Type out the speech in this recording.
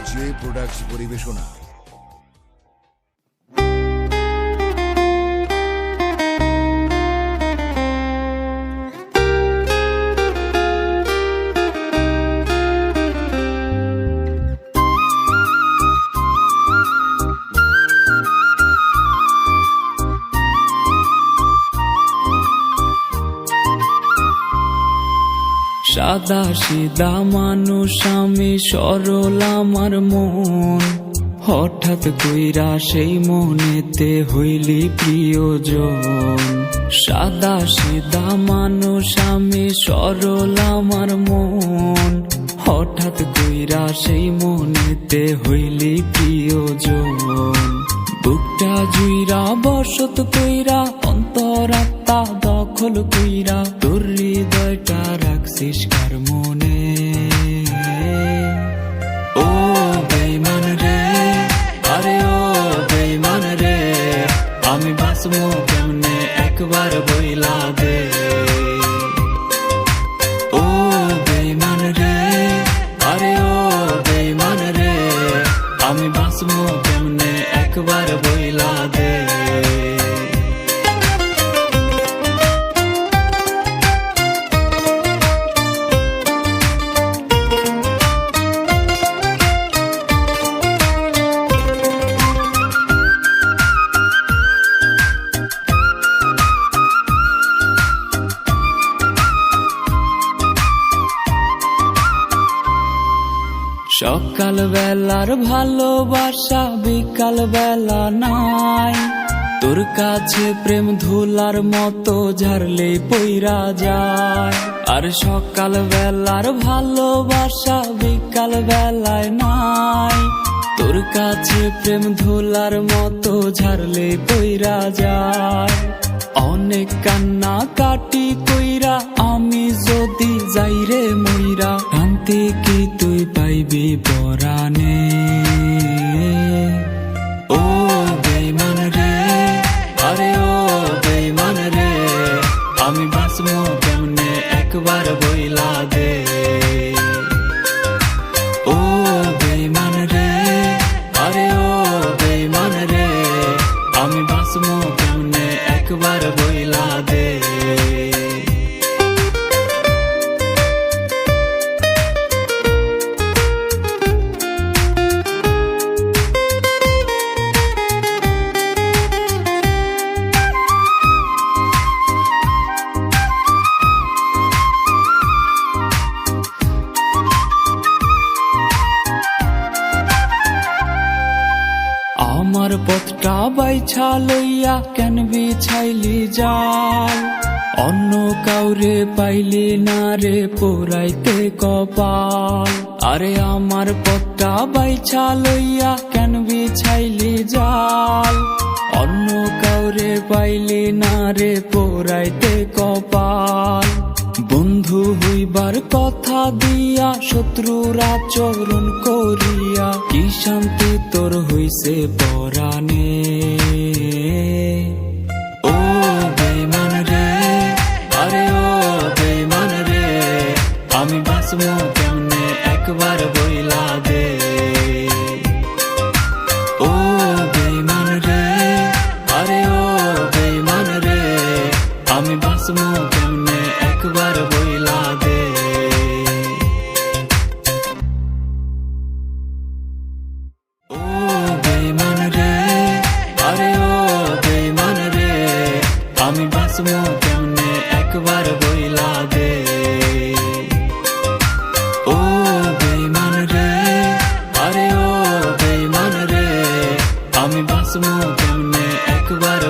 J products পরিবেশনা। সাদা সিধা মানুষ আমি, সরল আমার মন, হঠাৎ কইরা সেই মনেতে হইলি প্রিয়জন। সাদা সিধা মানুষ আমি, সরল আমার মন, হঠাৎ কইরা সেই মনেতে হইলি প্রিয়জন। বুকটা জুইরা বসত কইরা, অন্তরাত্মা দখল কইরা, তোর হৃদয়টা রাখছিস কার মনে। ও বেঈমান রে, আরে ও বেঈমান রে, আমি বাঁচবো কেমনে একবার বইলা দে। ও বেঈমান রে, আরে ও বেঈমান রে, আমি বাঁচবো কেমনে একবার বইলা দে। সকাল বেলার ভালোবাসা বিকাল বেলা নাই, তোর কাছে প্রেম ধুলার মতো ঝাড়লে পইরা যায়। আর সকাল বেলার ভালোবাসা বিকাল বেলায় নাই, তোর কাছে প্রেম ধুলার মতো ঝাড়লে পইরা যায়। অনেক কান্না কাটি কইরা আমি যদি যাই রে মইরা, শান্তি কি তুই পাইবি পরাণে। ও বেঈমান রে, আরে ও বেঈমান রে, আমি বাঁচবো কেমনে একবার বইলা দে। ও বেঈমান রে, আরে ও বেঈমান রে, আমি বাঁচবো কেমনে একবার বইলা দে। আমার পথটা বাইছা লইয়া কেন বিছাইলি জাল, অন্য কাউরে পাইলি না রে পোড়াইতে কপাল। আরে আমার পথটা বাইছা লইয়া কেন বিছাইলি জাল, অন্য কাউরে পাইলি না রে পোড়াইতে কপাল। বন্ধু হইবার কথা দিয়া শত্রুর আচরণ করিয়া, কি শান্তি তোর হইছে পরাণে। ও বেঈমান রে, আরে ও বেঈমান রে, আমি বাঁচবো কেমনে একবার বইলা দে। ও বেঈমান রে, আরে ও বেঈমান রে, আমি বাঁচবো কেমনে একবার বইলা দে। ও বেঈমান রে, আরে ও বেঈমান রে, আমি বাঁচবো কেমনে একবার বইলা দে। ও বেঈমান রে, আরে ও বেঈমান রে, আমি বাঁচবো কেমনে একবার